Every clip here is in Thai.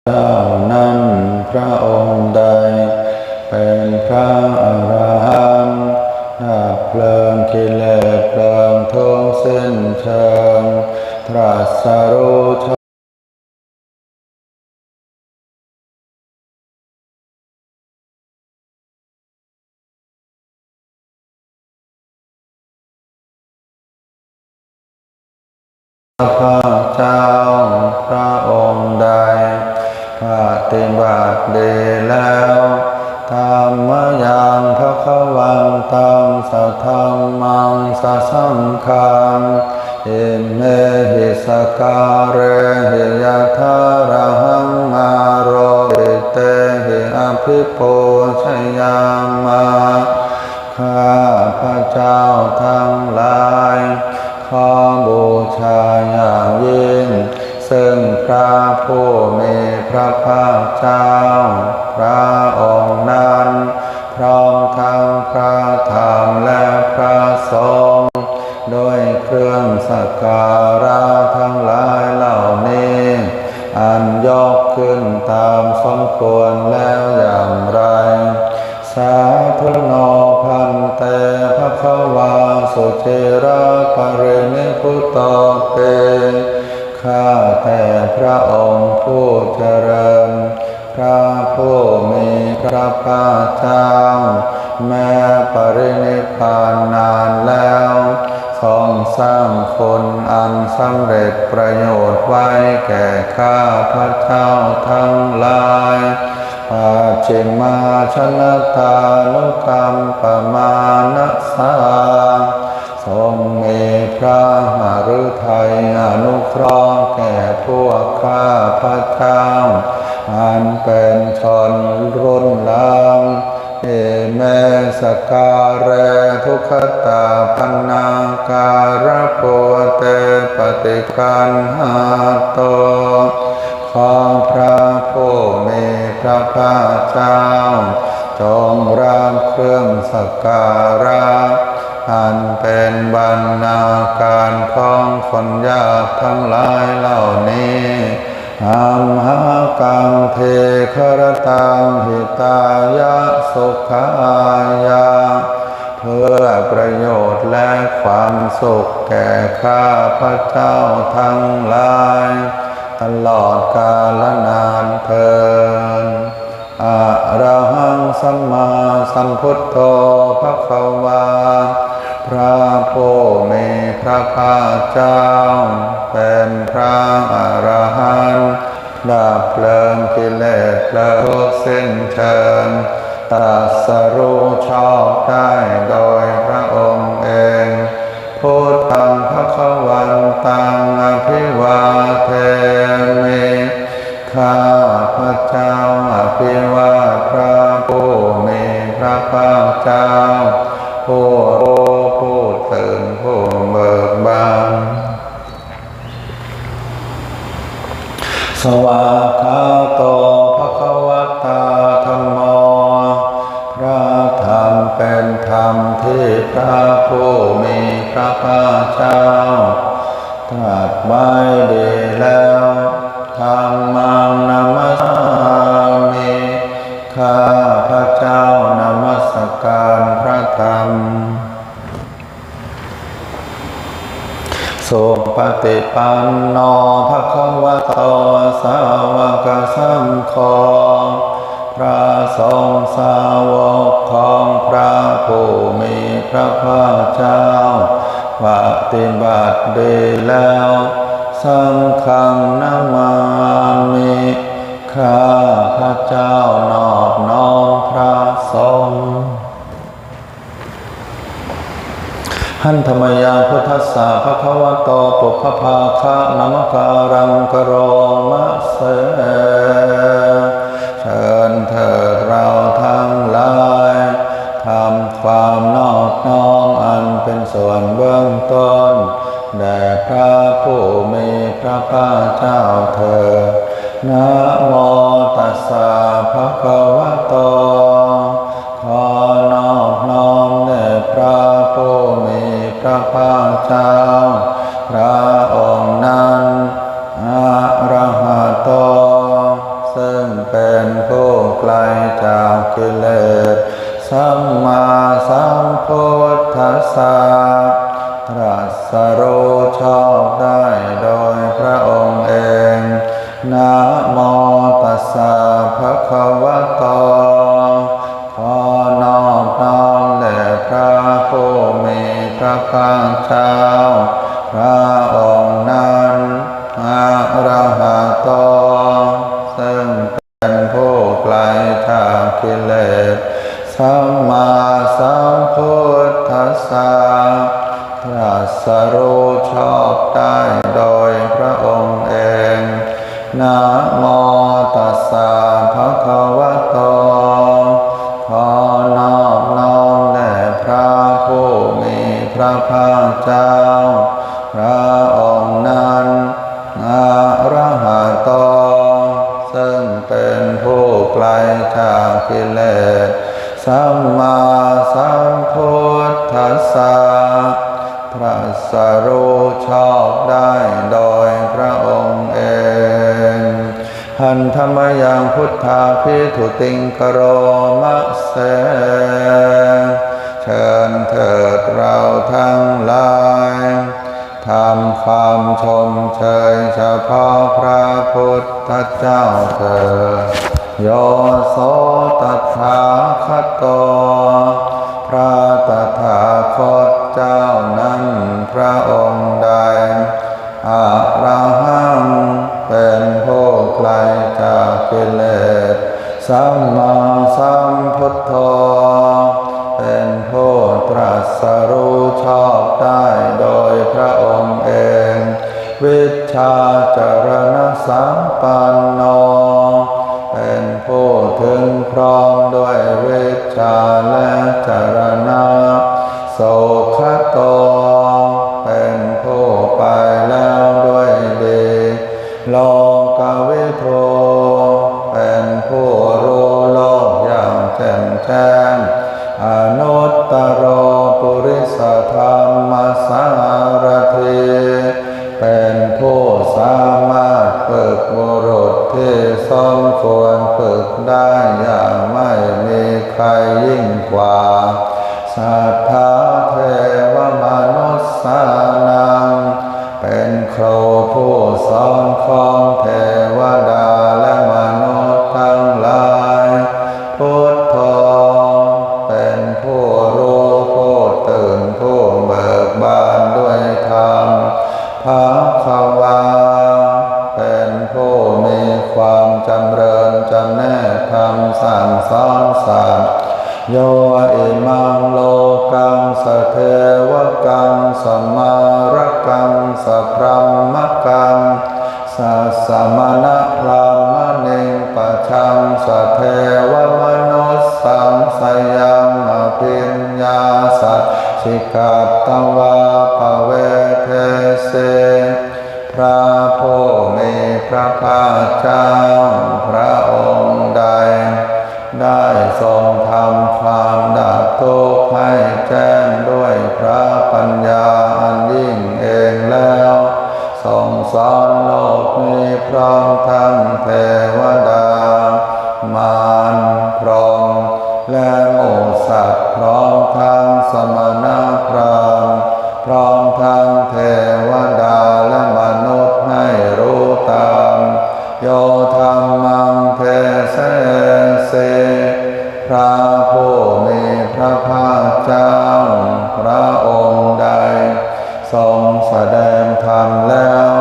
เจ้านั้นพระองค์ใดเป็นพระอรหันต์ดับเพลิงกิเลสเพลิงทุกข์สิ้นเชิงตรัสรู้ชอบพระเจ้าพระองค์ใดปฏิบัติดีแล้วธรรมยังพระคะวันตังสัทธัมมังสัสสังฆังอิเมหิสการเรหิยะทาระหังมาโรหิเตหิอภิปูชยามาข้าพระเจ้าทั้งหลายขอบูชาอย่างยิ่งซึ่งพระผู้มีพระภาคเจ้าพระองค์นั้นพร้อมทั้งพระธรรมและพระสงฆ์ด้วยเครื่องสักการะทั้งหลายเหล่านี้อันยกขึ้นตามสมควรแล้วอย่างไรสาธุโนพันเตภควาสุจิราปรินิพพุตโตเตข้าแต่พระองค์ผู้เจริญพระผู้มีพระภาคเจ้าแม้ปรินิพพานนานแล้วทรงสร้างคุณอันสำเร็จประโยชน์ไว้แก่ข้าพระเจ้าทั้งหลายปัจฉิมาชนตานุกรรมปมานัสสาทรงมีพระหฤทัยอนุเคราะห์แก่พวกข้าพระเจ้าอันเป็นชนรุ่นหลังเอเมสการเรทุกขตาปันนาการะโปเตปฏิคันหาโตขอพระผู้มีพระภาคเจ้าจงรับเครื่องสักการะอันเป็นบรรณาการของคนยากทั้งหลายเหล่านี้อัมหากังเทครตังหิตายะสุขายะเพื่อประโยชน์และความสุขแก่ข้าพระเจ้าทั้งหลายตลอดกาลนานเทอญอะระหังสัมมาสัมพุทโธภควาพระผู้มีพระภาคเจ้าเป็นพระอรหันต์ดับเพลิงกิเลสเพลิงทุกข์สิ้นเชิงตรัสรู้ชอบได้โดยพระองค์เองพุทธังภควันตังอภิวาเทมิข้าพระเจ้าอภิวาทพระผู้มีพระภาคเจ้าผู้รู้ผู้ตื่นผู้เบิกบานสวากขาโตภควตาธัมโมพระธรรมเป็นธรรมที่พระผู้มีพระภาคเจ้าตรัสไว้ดีแล้วธัมมังนัมสสามิข้าพระเจ้านมัสการพระธรรมสุปฏิปันโนภควโตสาวกสังโฆพระสงฆ์สาวกของพระผู้มีพระภาคเจ้าปฏิบัติดีแล้วสังฆังนามามิข้าพระเจ้านอบน้อมพระสงฆ์หันธรรมยังพุทธัสสะภะคะวะโตปุพพาคะนามการังกโรมะเสเชิญเถิดเราทั้งหลายทำความนอบน้อมอันเป็นส่วนเบื้องต้นแด่พระผู้มีพระภาคเจ้าเถิดนะโมตัสสะภะคะวะโตขอนอบน้อมแด่พระผู้มีพระภาคเจ้าพระองค์นั้นอะระหะโตส ซึ่งเป็นผู้ไกลจากกิเลสสัมมาสัมพุทธัสสะตรัสรู้ชอบได้โดยพระองค์เองนะโมตัสสะภะคะวะโตขอนอบน้อมแด่พระผู้มีพระภาคเจ้าพระองค์นั้นอะระหะโตซึ่งเป็นผู้ไกลจากกิเลสสัมมาสัมพุทธัสสะตรัสรู้ชอบได้โดยพระองค์เองนะโมตัสสะภะคะวะโตขอนอบน้อมแด่พระผู้มีพระภาคเจ้าพระองค์นั้นอะระหะโตซึ่งเป็นผู้ไกลจากกิเลสสัมมาสัมพุทธัสสะตรัสรู้ชอบได้โดยพระองค์เองหันธรรมยังพุทธาภิทุติงกโรมะเสเชิญเถิดเราทั้งหลายทำความชมเชยเฉพาะพระพุทธเจ้าเถิดโยโสตัสสะคโตพระตถาคตเจ้านั้นพระองค์ใดอะระหังเป็นผู้ไกลจากกิเลสสัมมาสัมพุทโธเป็นผู้ตรัสรู้ชอบได้โดยพระองค์เองวิชชาจรณะสัมปันโนเป็นผู้ถึงพร้อมด้วยวิชชาและจรณะโสขโตเป็นผู้ไปแล้วด้วยดีโลกวิทูเป็นผู้รู้โลกอย่างแจ่มแจ้งอนุตตรปุริสธรรมสารถิเป็นผู้สามารถฝึกบุรุษที่สมควรฝึกได้อย่างไม่มีใครยิ่งกว่าสัทธาเทวมนุสสานังเป็นครูผู้สอนของเทวดาและมนุษย์ทั้งหลายพุทโธเป็นผู้รู้ผู้ตื่นผู้เบิกบานด้วยธรรมภควาเป็นผู้มีความจำเริญจำแนกธรรมสั่งสอนสัตว์โยอิมังโลกังสเทวกังสมารกังสพรหมกังสัสสมณะพรามณิงปะชังสเทวมนุสสังสยังอภิญญาสัจฉิกัตตวาปเวเทเสพระผู้มีพระภาคเจ้าพระองค์ใดได้ทรงทำความดับทุกข์ให้แจ้งด้วยพระปัญญาอันยิ่งเองแล้วทรงสอนโลกนี้พร้อมทั้งเทวดามารพรหมและหมู่สัตว์พร้อมทั้งสมณพราหมณ์พร้อมทั้งเทวดาและมนุษย์ให้รู้ตามโยธรรมังเทเสเสพระผู้มีพระภาคเจ้าพระองค์ใดทรงแสดงธรรมแล้ว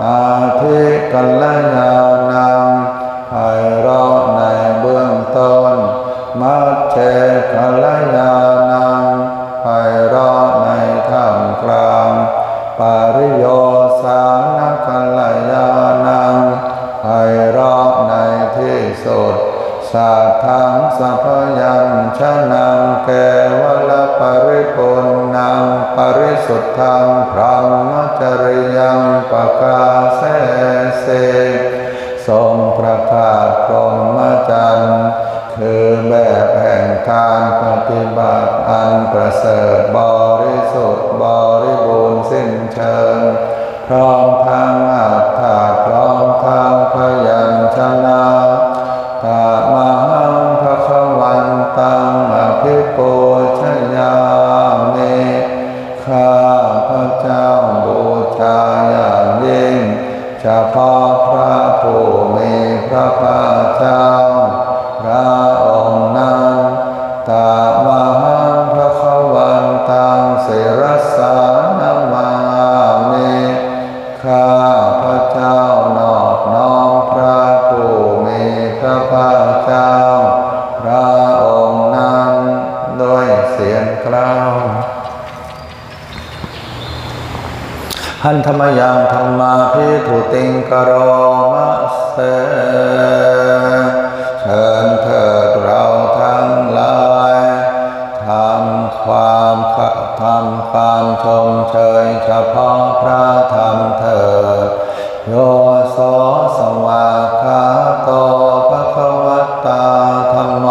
อาทิกัลยาณังไพเราะในเบื้องต้นมัชฌิกัลยาณังไพเราะในท่ามกลางปริโยสานกัลยาณังไพเราะในที่สุดสัทธังสัพพยัญชนะเกวลปริปุณังปริสุทธังพรหมจริยังปกาเสเสทรงประกาศพรหมจรรย์คือแบบแห่งการปฏิบัติอันประเสริฐบริสุทธิ์บริบูรณ์สิ้นเชิงพร้อมทั้งอัตถะพร้อมทั้งพยัญชนะ ระภาคเจ้าพระองค์นั้นตามหังพระคะวันตังศิรสานามามิข้าพระเจ้านอบน้อมพระผู้มีพระภาคเจ้าพระองค์นั้นด้วยเสียงกล่าวหันธรรมยังธรรมาภิทุติงกโรมะเสเชิญเถิดเราทั้งหลายทำความชมเชยเฉพาะพระธรรมเถิดโยโสสวากขาโตภควตาธัมโม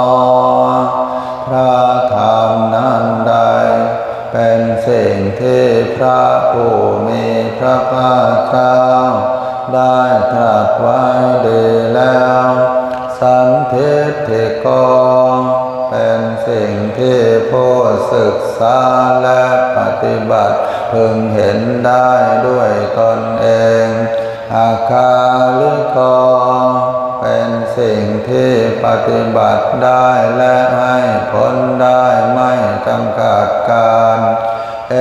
พระธรรมนั้นใดเป็นสิ่งที่พระผู้มีพระภาคเจ้าได้ตรัสไว้ดีแล้วสันทิฏฐิโกเป็นสิ่งที่ผู้ศึกษาและปฏิบัติพึงเห็นได้ด้วยตนเองอาคาลิโกเป็นสิ่งที่ปฏิบัติได้และให้ผลได้ไม่จำกัดการเอ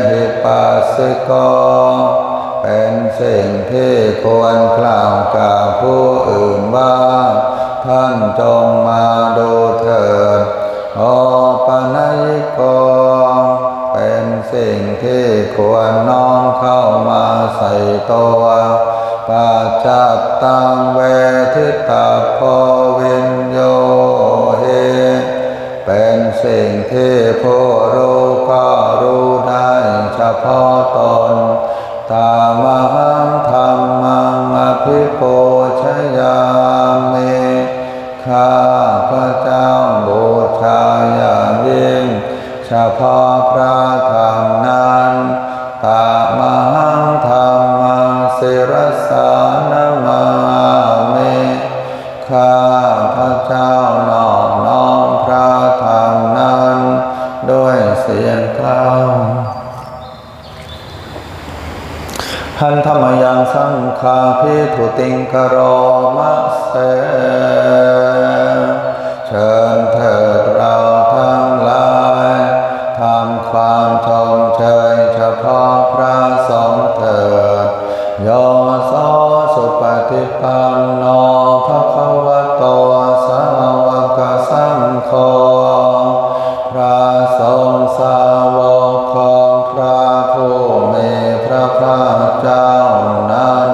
หิปัสสิโกเป็นสิ่งที่ควรกล่าวกับผู้อื่นว่าท่านจงมาดูเถิดโอปนัยโกเป็นสิ่งที่ควรน้อมเข้ามาใส่ตัวปัจจัตตังเวทิตาโพวินโยเฮเป็นสิ่งที่ผู้รู้ก็รู้ได้เฉพาะตนตามหังธรรมังอภิปูชยามิข้าพระเจ้าบูชาอย่างยิ่งเฉพาะพระธรรมนั้นตามหังธรรมังศิรสานามามิข้าพระเจ้านอบน้อมพระธรรมนั้นด้วยเสียงกล่าวหันธรรมยังสังฆาภิทุติงกโรมะเสเชิญเถิดเราทั้งหลายทำความชมเชยเฉพาะพระสงฆ์เถิดโยโสสุปฏิปันโนภควโตสาวกสังโฆพระสงฆ์สาวกของพระผู้มีพระภาคเจ้านั้น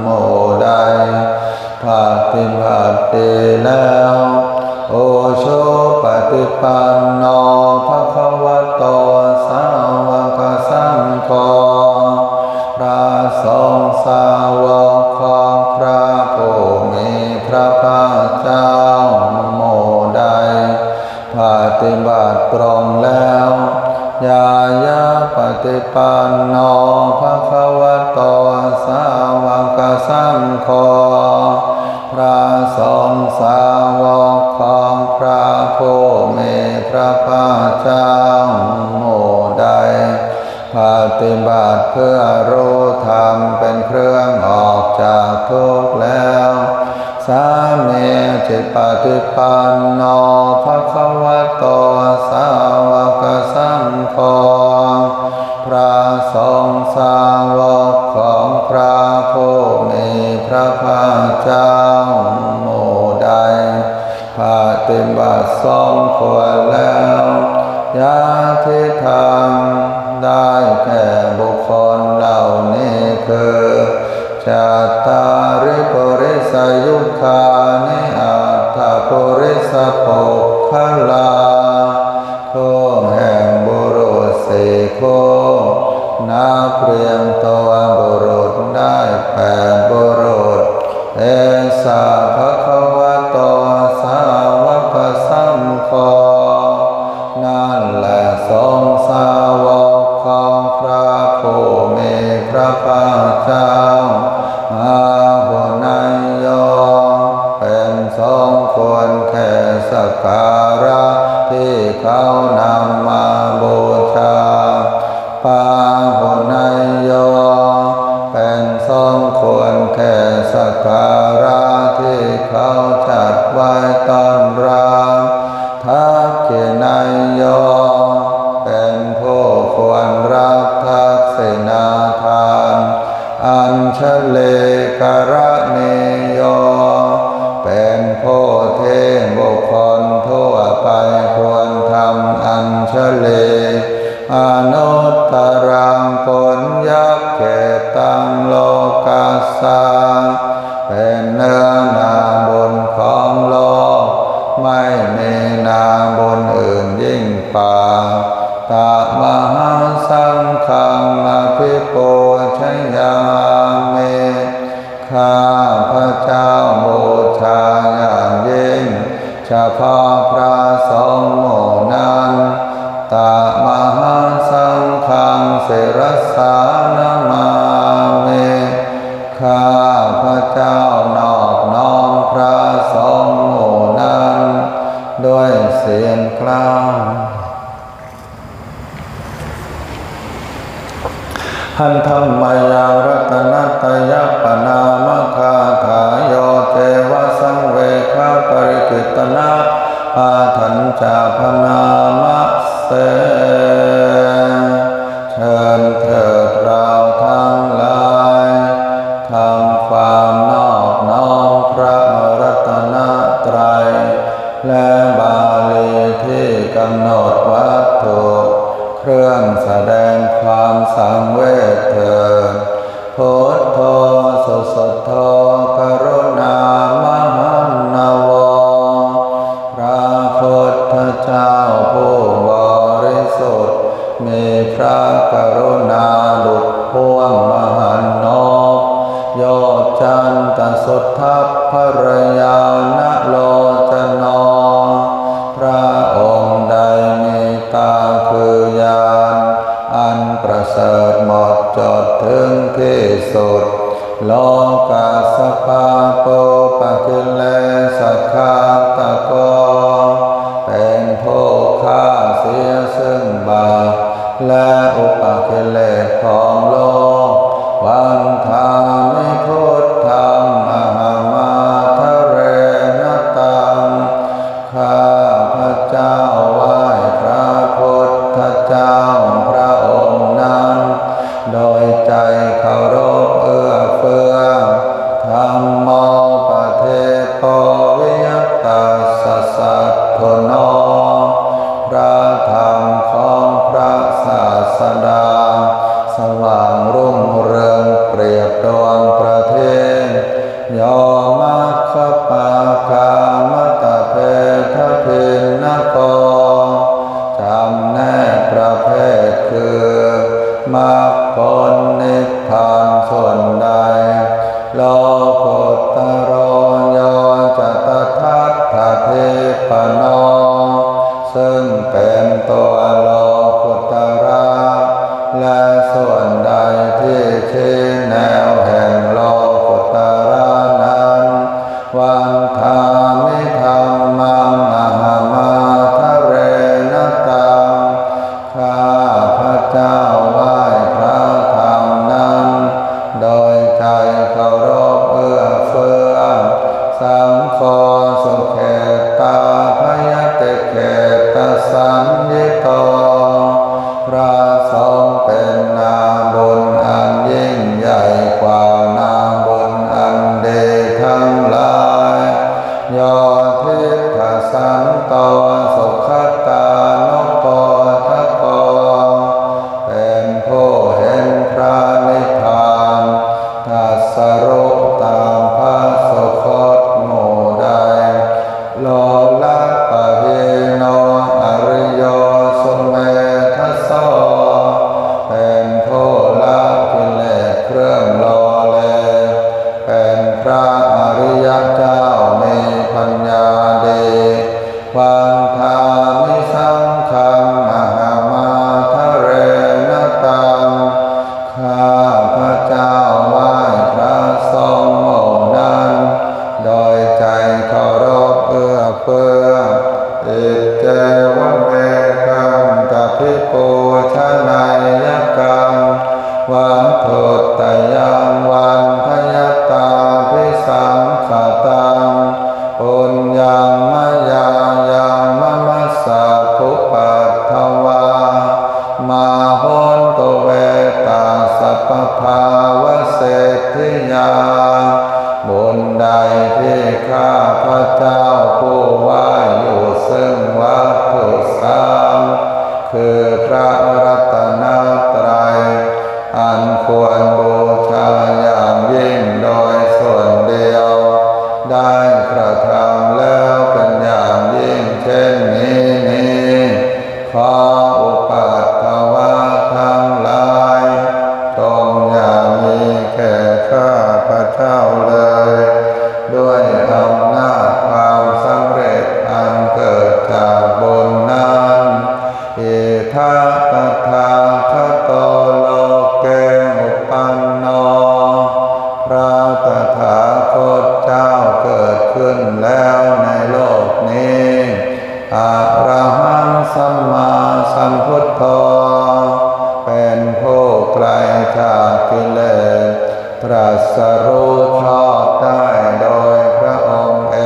หมู่ใดปฏิบัติดีแล้วโอโชปฏิปันโนภควโตสาวกสังโฆพระสงฆ์สาวกของพระผู้มีพระภาคเจ้าหมู่ใดปฏิบัติตรงแล้วญาญาปฏิปันโนภควโตสาวกสังโฆพระสงฆ์สาวกของพระผู้มีพระภาคเจ้าหมู่ใดปฏิบัติเพื่อรู้ธรรมเป็นเครื่องออกจากทุกข์แล้วสามีจิปฏิปันโนภควโตสาวกสังโฆพระสงฆ์สาวกของพระผู้มีพระภาคเจ้าหมู่ใดปฏิบัติสมควรแล้วญาติธรรมได้แก่บุคคลเหล่านี้คือจัตตาริปุริสยุคานิอัตถปุริสปุคคลาคู่แห่งบุรุษสี่คู่นับเรียงตัวบุรุษได้8บุรุษเอสาภควโตสาวกสังโฆนั่นแหละสงฆ์สาวกของพระผู้มีพระภาคเจ้าอาหุนายโยเป็นสงฆ์ควรแก่สักการะที่เขานำมาบูชาปาหุนายโยเป็นสงฆ์ควรแก่สักการะที่เข เขาจัดไว้ต้อนรับทักขินายโยเป็นผู้ควรรับทักษิณาทานอัญชลีกรณีโยเป็นผู้ที่บุคคลทั่วไปควรทำอัญชลีอนุตตรังปุญญเขตังโลกัสสะเป็นเนื้อนาบุญของโลกไม่มีนาบุญอื่นยิ่งกว่าตมหาสังฆังอภิปูชยามิข้าพระเจ้าบูชาอย่างยิ่งเฉพาะพระสงฆ์หมู่นั้นตมหาสังฆังศิรสานมามิข้าพระเจ้านอบน้อมพระสงฆ์หมู่นั้นด้วยเสียงกล้าวหันธรรมยารัตนัตยปนามคาถาโยเทวสังเวคาปริกิตนะอาทัญจาพนามเสเชิญเถิดเราทั้งหลายทำความนอบน้อมพระรัตนตรัยและบาลีที่กำหนดวัตถุเครื่องแสดงความสังเวชเถิดพุทโธสุสุโธกรุณามหันนโวพระพุทธเจ้าผู้บริสุทธิ์มีพระกรุณาดุจพวงมหันนบโยจันตสุทัพภรยานโลจโนพระองค์ใดมีตาคือญาณอันประเสริฐหมดจดถึงที่สุดโลกัสสปาโปปกิเลสขาตโกเป็นผู้ฆ่าเสียซึ่งบาปและอุปกิเลสของโลกวันธามิพุทธังอหัมมาทะเรนตังข้าพระเจ้าไหว้พระพุทธเจ้าพระองค์นั้นโดยใจเคารพเอื้อเฟื้อธัมโมปเทโพวิยตัสสะสัทโธโนพระธรรมของพระศาสดาสว่างรุ่งเรืองเปรียบดวงประทีปโยมัคคปากามตเพทพินนโกจำแนกประเภทคือมรรคผลนิพพานส่วนใดโลกุตตโรโยจะตทัตถะเทปโนซึ่งเป็นตัวโลกุตระ และส่วนใดที่ชี้แนวแห่งโลกุตระนั้นวันธามิธัมมังอหัมมาทะเรนตังข้าพระเจ้าไหว้พระธรรมนั้นโดยใจเคารพเอื้อเฟื้อสังโฆสุเขตาภยติเขตสัญญิโตพระสงฆ์เป็นนาบุญอันยิ่งใหญ่กว่านาบุญอันดีทั้งหลายโยทิฏฐสันโตสุขตานุโปทโกเป็นผู้เห็นพระนิพพานตรัสรู้ตามพระสุคตหมู่ใดโลละปะหิโนอริโยสุเมทัสโสเป็นผู้ละกิเลสเครื่องโลเลเป็นพระอริยเจ้ามีปัญญาดีวันธามิสังฆังอหัมมาทะเรนตังข้าพระเจ้าไหว้พระสงฆ์หมู่นั้นโดยใจเคารพเอื้อเฟื้ออิเจวะเมกังตภิปูชนายกังวัตถุตยังวันทยตาภิสังขตัง พเจ้าผู้ว่าอยู่ซึ่งวัตถุสามคือพระรัตนตรัยอันควรบูชาอย่างยิ่งโดยส่วนเดียวได้กระทำแล้วเป็นอย่างยิ่งเช่นนี้ขออุปัฏฐวะทั้งหลายจงอย่ามีแก่ข้าพเจ้าเลยด้วยอำนาจความสำเร็จอันเกิดจากบุญนั้นอิทัปปทาคโตโลเกอุปันโนพระตถาคตเจ้าเกิดขึ้นแล้วในโลกนี้อะระหังสัมมาสัมพุทโธเป็นผู้ไกลจากกิเลสตรัสรู้ชอบได้โดยพระองค์เอ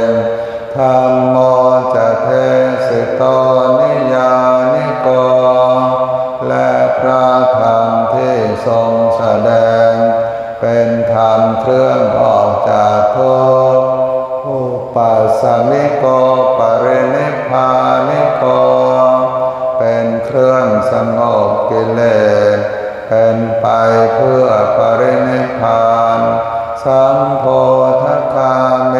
งธัมโมจะเทสิโตนิยานิโกและพระธรรมที่ทรงแสดงเป็นธรรมเครื่องออกจากทุกข์อุปัสสมิโกปรินิพพานิโกเป็นเครื่องสงบกิเลสเป็นไปเพื่อปรินิพพานสัมโพธคาเม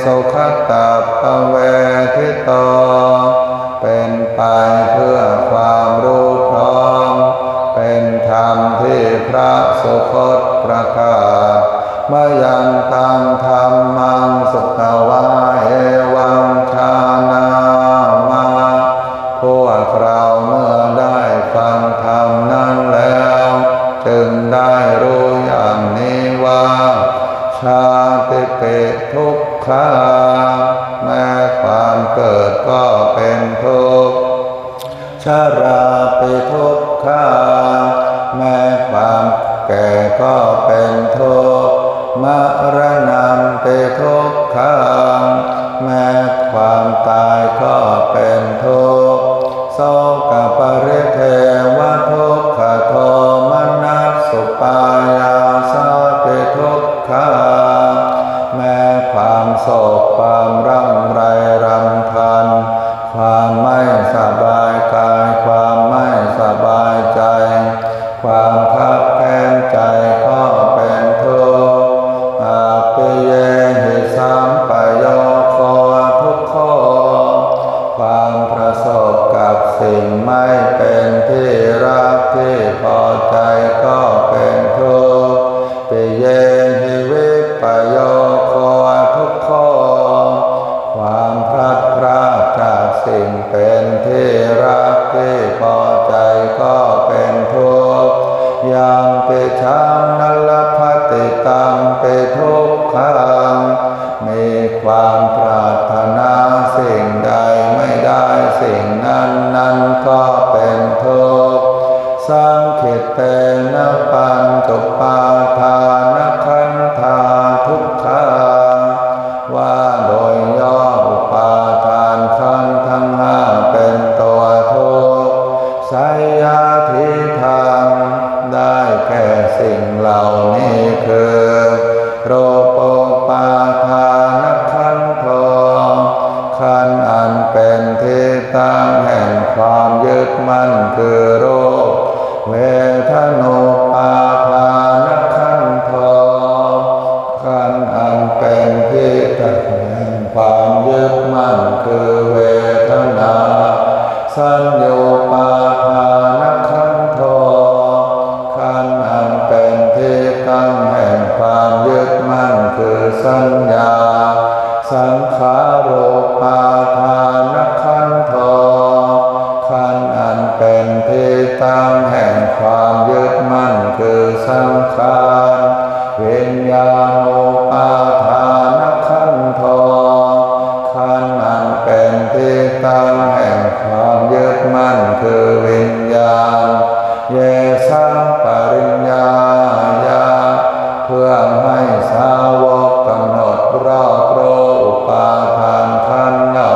สุขตัปปเวทิโตเป็นไปเพื่อความรู้พร้อมเป็นธรรมที่พระสุคตประกาศมยังตังธรรมังสุขวาเอวังชานามาพวกเราเมื่อได้ฟังธรรมนั้นแล้วจึงได้รู้อย่างนี้ว่าชาติปิทุกขาแม้ความเกิดก็เป็นทุกข์ชราปิทุกขาแม้ความแก่ก็เป็นทุกข์มรณะปิทุกขาแม้ความตายก็เป็นทุกข์โสกปริเทวทุกขโทมนัสสุปายาสาปิทุกขาแม้ความโศกความร่ำไรรำพันความไม่สบายกายความไม่สบายใจความคับแค้นใจก็เป็นทุกข์อาปิเยหิสัมปโยโคทุกขความประสบกับสิ่งไม่เป็นที่รักที่พอใจก็เป็นทุกข์ปิเยหิวิปโยโคทุกขความพลัดพรากจากสิ่งเป็นที่รักที่พอใจก็เป็นทุกข์ยามปิชังนัลภัตติตังปิทุกขังมีความปรารถนาสิ่งใดไม่ได้สิ่งนั้นก็เป็นทุกข์สังขิตเตนะปัญจุปาทานขันธาทุกขาว่าโดยย่ออุปาทานขันธ์ทั้งห้าเป็นตัวทุกข์ไสยทิทางได้แก่สิ่งเหล่านี้คือโรโปปาทานขันโธขันธ์อันเป็นที่ตั้งแห่งความยึดมั่นคือโรคเวทนุปาทานขันโธขันธ์อันเป็นที่ตั้งแห่งความยึดมั่นคือเวทนาสัญโยปาทานขันโธขันธ์อันเป็นที่ตั้งแห่งความยึดมั่นคือสัญญาสังขารุปาทานขันโธขันธ์อันเป็นที่ตั้งแห่งความยึดมั่นคือสังขารวิญญาณุปาทานขันโธขันธ์อันเป็นที่ตั้งแห่งความยึดมั่นคือวิญญาณเยสังปริญญาญาเพื่อให้สาวกกำหนดรอบรู้อุปาทานขันธ์เหล่า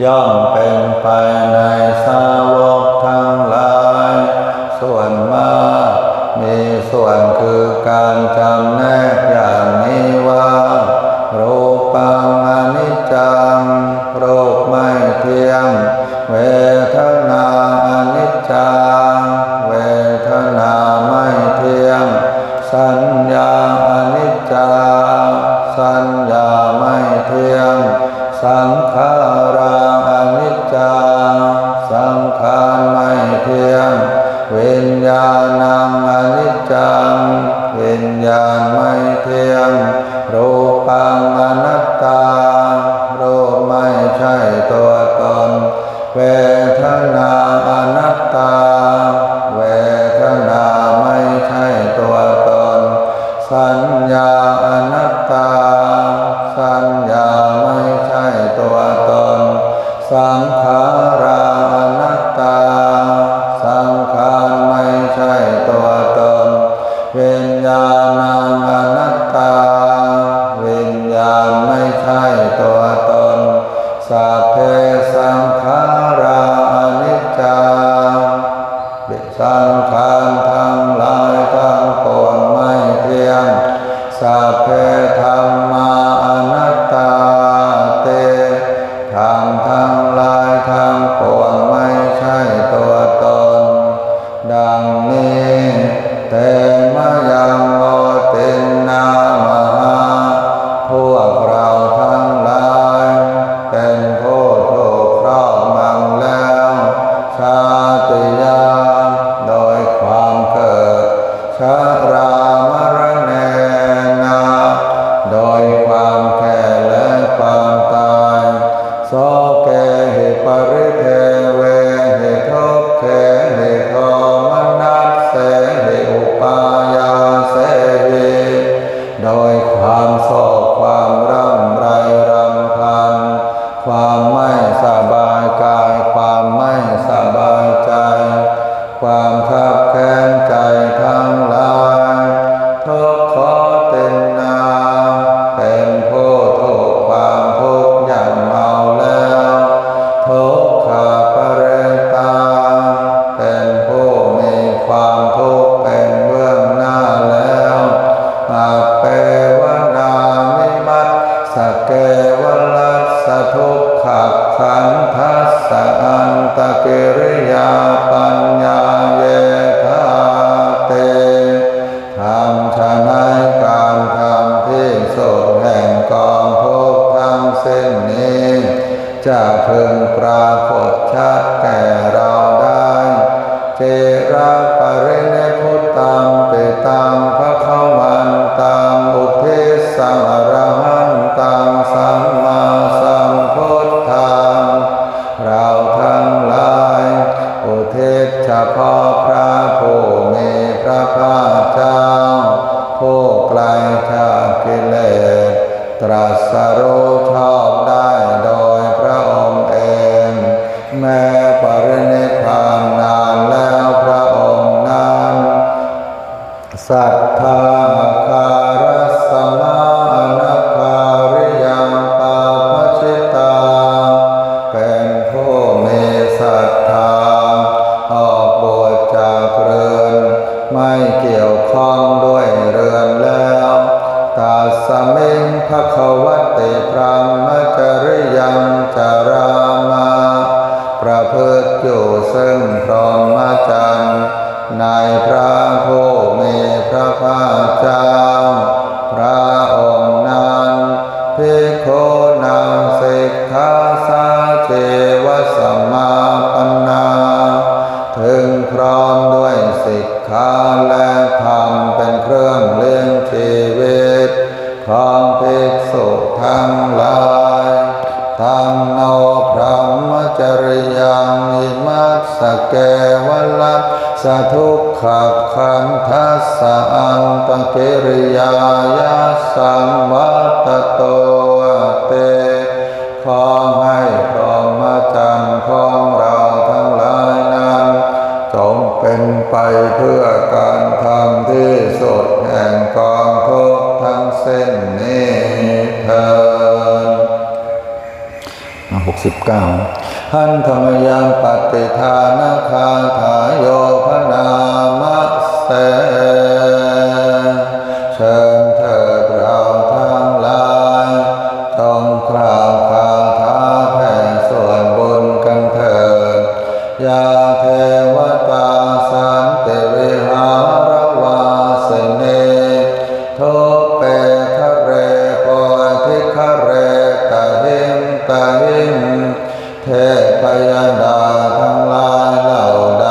ย่อมเป็นไปในสาวกทั้งหลายส่วนมากมีส่วนคือการจำแนกอย่างนี้ว่ารูปังอนิจจังรูปไม่เที่ยงเวทนาอนิจจังเวทนาไม่เที่ยงสัญญาอนิจจังสัญญาไม่เที่ยงสังขาราอนิจจังสังขารไม่เที่ยงวิญญาณังอนิจจังวิญญาณไม่เที่ยงรูปังอนัตตารูปไม่ใช่ตัวตนเวทนาอนัตตาเวทนาไม่ใช่ตัวตนสัญญาอนัตตาสัญญาไม่ใช่ตัวตนสังขาราอนัตตาสังขารไม่ใช่ตัวตนวิญญาณังอนัตตาวิญญาณไม่ใช่ตัวตนสัพเพสังขาราอนิจจังสังขารทั้งหลายทั้งปวงไม่เที่ยงสัพเพธัมมาอนัตตาเตธรรมทั้งหลายทั้งปวงไม่ใช่ตัวตนดังนี้เตมะยังโมตินนามหาพวกเราทั้งหลายเป็นผู้ถูกครอบงำแล้วชาติยาโดยความเกิดชรามรณะนาโดยความแก่และความตายโสเกหิปริเทเวหิทุกเขหิโทมนัสเสหิอุปายาเสหิโดยความโศกความร่ำไรรำพันความไม่สบายกายความไม่สบายใจความคับแค้นใจทั้งหลายทุกขตินนาเป็นผู้ถูกความทุกข์ย่ำเมาแล้วทุกขปเรตาเป็นผู้มีความทุกข์เป็นเบื้องหน้าแล้วอัปเปวนามิมัสสะเกวลัสสะทุกขขันธัสสะอันตกิริยาปัญญาเยธาเตทำฉะนั้นการทำที่สุดแห่งกองทุกข์ทั้งสิ้นนี้จะพึงปรากฏชัดแก่เราได้เจระปรินิพพุตังปิตังภคะวันตังอุทิศสังอรหันตังสัมมาสัมพุทธังเราทั้งหลายอุทิศเฉพาะพระผู้มีพระภาคเจ้าผู้ไกลจากกิเลสตรัสรู้ชอบได้โดยพระองค์เองแม้ปรินิพพานนานแล้วพระองค์นั้นสัทธาคารัสสมาอนาคาริยังปาปชิตาเป็นผู้มีศรัทธาออกบวชจากเรือนไม่เกี่ยวข้องด้วยเรือนแล้วตัสสมิงภควติพรหมจริยังจารามาประพฤติอยู่ซึ่งพรหมจรรย์ในพระผู้มีพระภาคเจ้าพระองค์นั้นภิกขุนังสิกขาสาเจวสัมมาปันนาถึงพร้อมด้วยสิกขาและธรรมเป็นเครื่องเลี้ยงชีวิตของภิกษุทั้งหลายตังโนพรหมจริยังอิมัสสะเกวลัสสะทุกขขันธัสสะอันตกิริยายาสัมวัตโตเตขอให้พรหมจรรย์ของเราทั้งหลายนั้นจงเป็นไปเพื่อการทำที่สุดแห่งกองทุกข์ทั้งสิ้นนี้เถิด 19หันธรรมยังปฏิทานาคาถาโยพนามะเสเชิญเถิดเราทั้งหลายจงกล่าวคาถาแผ่ส่วนบุญกันเถิดยาเทวตาสันติวิหารวาสเนทุเปคะเรโพธิคะเรตหิงตหิงเทพยดาทั้งหลายเหล่าใด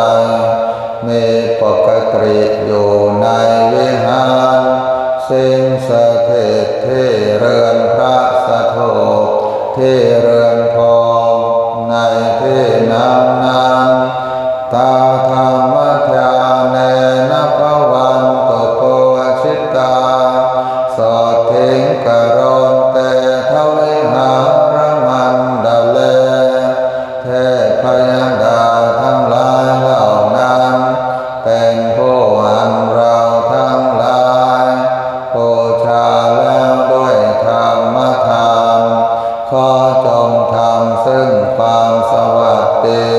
มีปกติอยู่ในวิหารสิ่งสถิตที่เรือนพระสถูปที่เรือนทองในที่นั้นตาธรรมทาเนนะภวันตุโกชิตาสอดทิ้งกโรนเตทวิหารมันดาเลเทพยดาทั้งหลายเหล่านั้นเป็นผู้อันเราทั้งหลายบูชาแล้วด้วยธรรมทานขอจงทำซึ่งความสวัสดี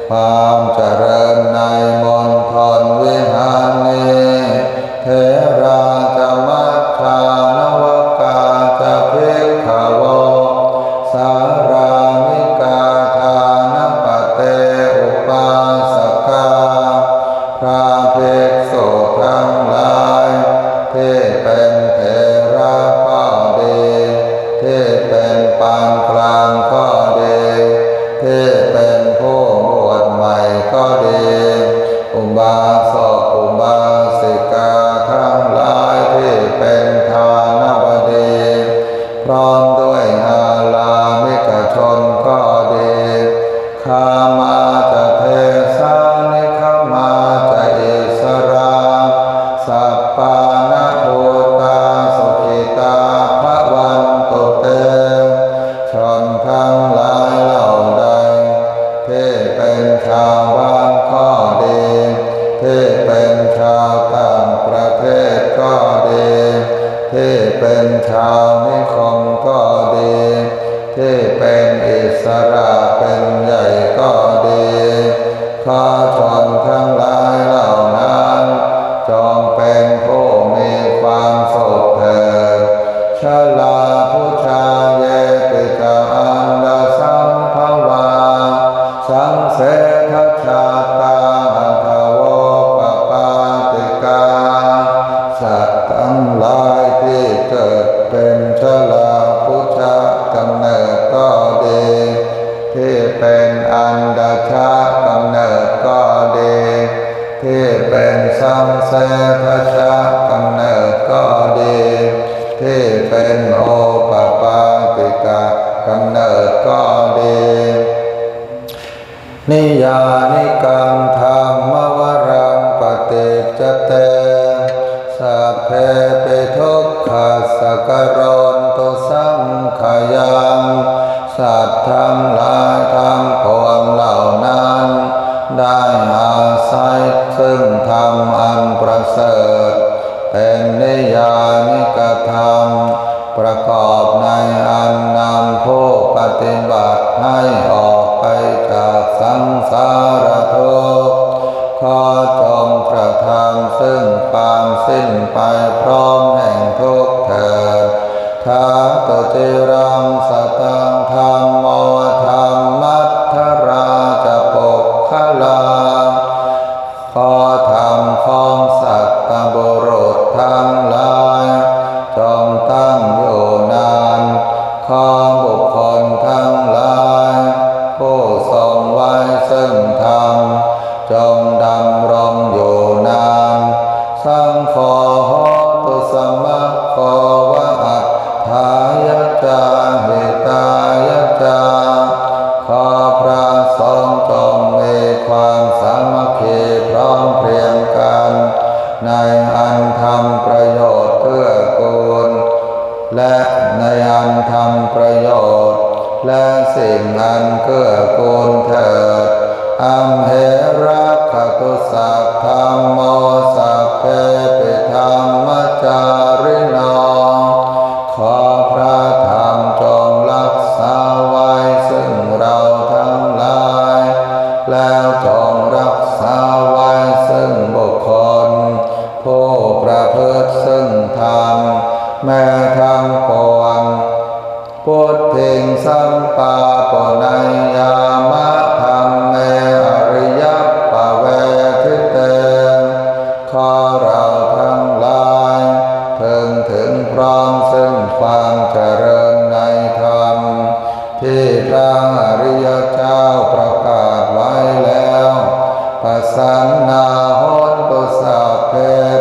ความเจริญในมณฑลวิหารนี้เทราจะมัชฌานวกาจะภิกขวสารามิกาทานปเตอุปาสกาพระภิกษุทั้งหลายที่เป็นเถระก็ดีที่เป็นปานกลางก็ดีที่เป็นผู้บวชใหม่ก็ดีอุบาสกอุบาสิกาทั้งหลายที่เป็นทานบดีพร้อมด้วยอาลามิกชนก็ดีขามาจะเทสานิขมาจะอิสราสัปปานะโภตาสุขิตาภวันตุเตชนทั้งหลายเหล่าใดที่เป็นชาวบ้านก็ดีที่เป็นชาวต่างประเทศก็ดีที่เป็นชาวนิคมก็ดีที่เป็นอิสระเป็นใหญ่ก็ดีขอชนทั้งหลายเหล่านั้นจงเป็นผู้มีความสุขเถิดชลาพุชาเยติจาอันดาสัมภวาสังเสทชาตาหัทโวปปาติกาสัตว์ทั้งหลายที่เกิดเป็นชลาพุชากำเนิดก็ดีที่เป็นอันดาชากำเนิดก็ดีที่เป็นสังเสทชากำเนิดก็ดีที่เป็นโอปปาติกากำเนิดก็ดีนิยานิกังธรรมวรังปฏิจจเตสัพเพปิทุกขัสสกโรนตุสังขยังสัตว์ทั้งหลายทั้งปวงเหล่านั้นได้อาศัยซึ่งธรรมอันประเสริฐเป็นนิยานิกธรรมประกอบในอันนำผู้ปฏิบัติให้ออกไปจากสังสารทุกข์ขอจงกระทำซึ่งความสิ้นไปพร้อมแห่งทุกข์เถิดทัตตจิรังสตังธรรมโมธรรมัทธราจะปกขลาขอธรรมของสัตตบุรุษทั้งหลายจงตั้งอยู่นานขอบุคคลทั้งหลายผู้ทรงไว้ซึ่งธรรมจงดำรงอยู่นานสังโฆโหตุสัมมาโควะอัฏฐายจาหิตายจาขอพระสงฆ์จงมีความสามัคคีพร้อมเพรียงกันในอันทำประโยชน์เพื่อกูลและในอันทำประโยชน์และสิ่งอันเกื้อกูลเถิดอัมเหรักขตุสัพธรรมโมสัพเพปิธรรมจาริโนขอพระธรรมจงรักษาไว้ซึ่ง สัมปาปนัยยามะธรรมเมอริยปเวทิเตขอเราทั้งหลายถึงพร้อมซึ่งความเจริญในธรรมที่พระอริยเจ้าประกาศไว้แล้วปัสสันนาโหตุสัพเพ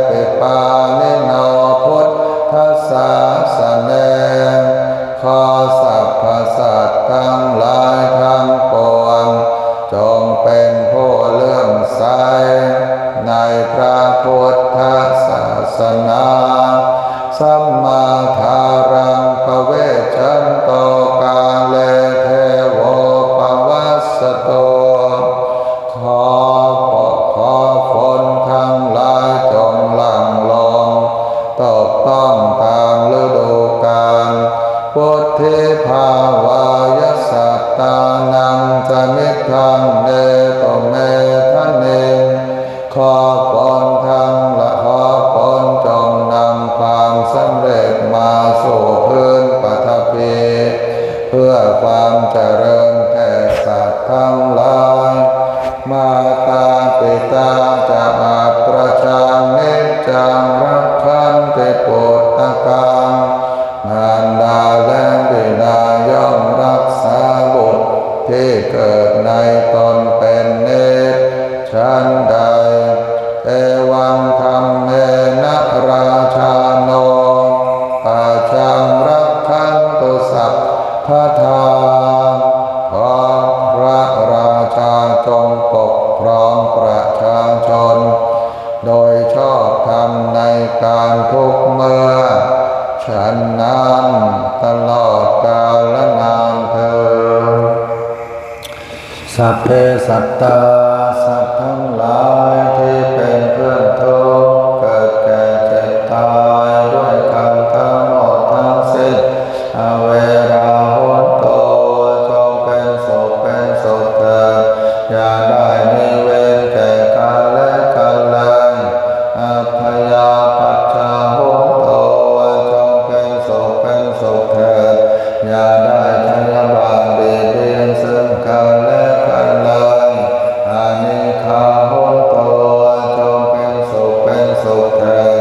ปิปานิโนพุทธศาสเนขอสัพพสัตว์ทั้งหลายทั้งปวงจงเป็นผู้เลื่อมใสในพระพุทธศาสนาสัมมาทารังภเวชันโตกาเลเทโวปวัสสโตขอฝนทั้งหลายจงหลั่งลงตกต้องตามฤดูกาลพุทธิภาวายสัตตานังสมิทธังเนโตเมทะเนขอฝนทั้งละขอฝนจงนำความสำเร็จมาสู่พื้นปฐพีเพื่อความเจริญแก่สัตว์ทั้งหลายมาตาปิตาจะอาประชานิจจังรักขันติปุตตะกังมารดาและบิดาย่อมรักษาบุตรที่เกิดในตนเป็นนิจฉันใดเอวังธรรมเมนะราชาโนปัจจังรักขันตุสัพพทาขอพระราชาจงปกครองประชาชนโดยชอบธรรมในการทุกเมื่อฉันนั้นตลอดกาลนานเถิดสัพเพสัตตาสัตว์ทั้งหลายที่เป็นเพื่อนทุกข์เกิดแก่เจ็บตายด้วยกันทั้งหมดทั้งสิ้นอเวราโหนโตจงเป็นสุขเถิดอย่าได้มีเวรแก่กันและกันเลยอัพพยาปัจจาโหนโตจงเป็นสุขเถิดอย่าได้พยาบาทเบียดเบียนซึ่งกันและกันเลยอานิฆาโหนโตจงเป็นสุขเถิด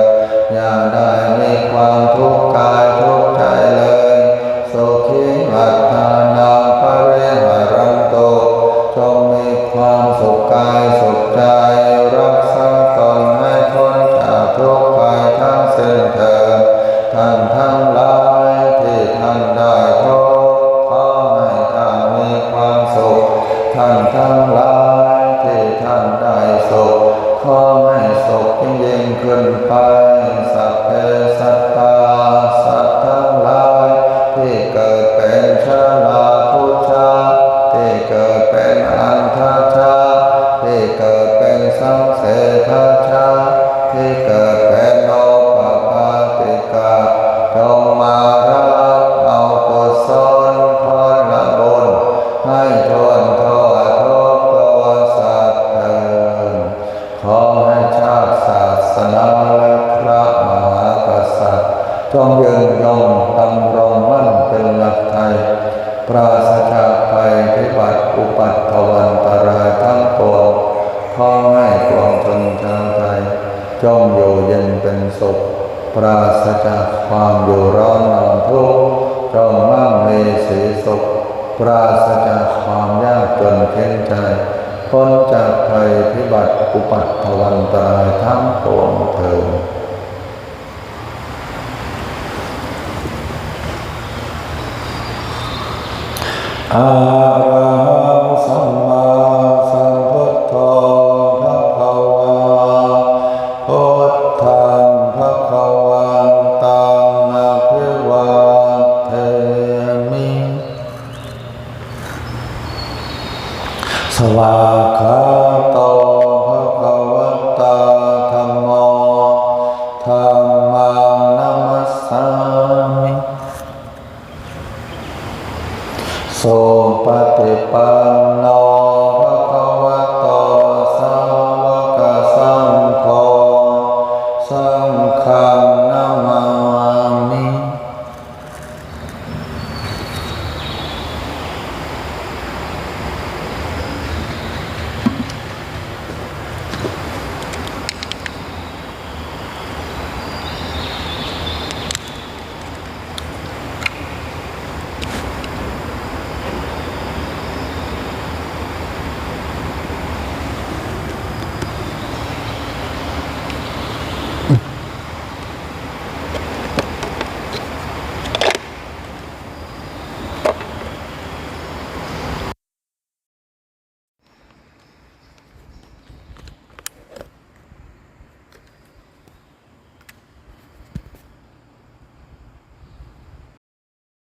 อย่าได้มีความทุกข์กายทุกข์ใจเลยสุขิอัตตานังปริหารันโตจงมีความสุขกายสุขใจรักษาตนให้พ้นจากทุกข์ภัยทั้งสิ้นเถิดท่านทั้งหลายที่ท่านได้ทุกข์ขอให้ท่านมีความสุขท่านทั้งหลายที่ท่านได้สุขขอให้สุขยิ่งขึ้นไปสัพเพสัตตาสัตว์ทั้งหลายที่เกิดเป็นชราพุทธะที่เกิดเป็นอันทชาที่เกิดเป็นสังเสทชาที่เกิดเป็นโอปปาติกาจงมารับเอากุศลผลบุญให้ทวนทั่วทุกตัวสัตว์เถิดขอให้ชาติศาสนาและพระมหากษัตริย์จงยืนยงดำรงมั่นเป็นหลักไทยปราศจากภัยพิบัติอุปัตถวันตรายทั้งปวงขอให้ปวงชนชาวไทยจงอยู่เย็นเป็นสุขปราศจากความอยู่ร้อนนอนทุกข์จงมั่งมีสีสุขปราศจากความยากจนเข็นใจพ้นจากภัยพิบัติอุปัตถวันตรายทั้งปวงเถิดอะระหังสัมมาสัมพุทโธภะคะวาพุทธังภะคะวันตังอะภิวาเทมิสวากขาโตภะคะวะตาธัมโมธัมมังนัมมัสสามิ สุปฏิปันโนภะ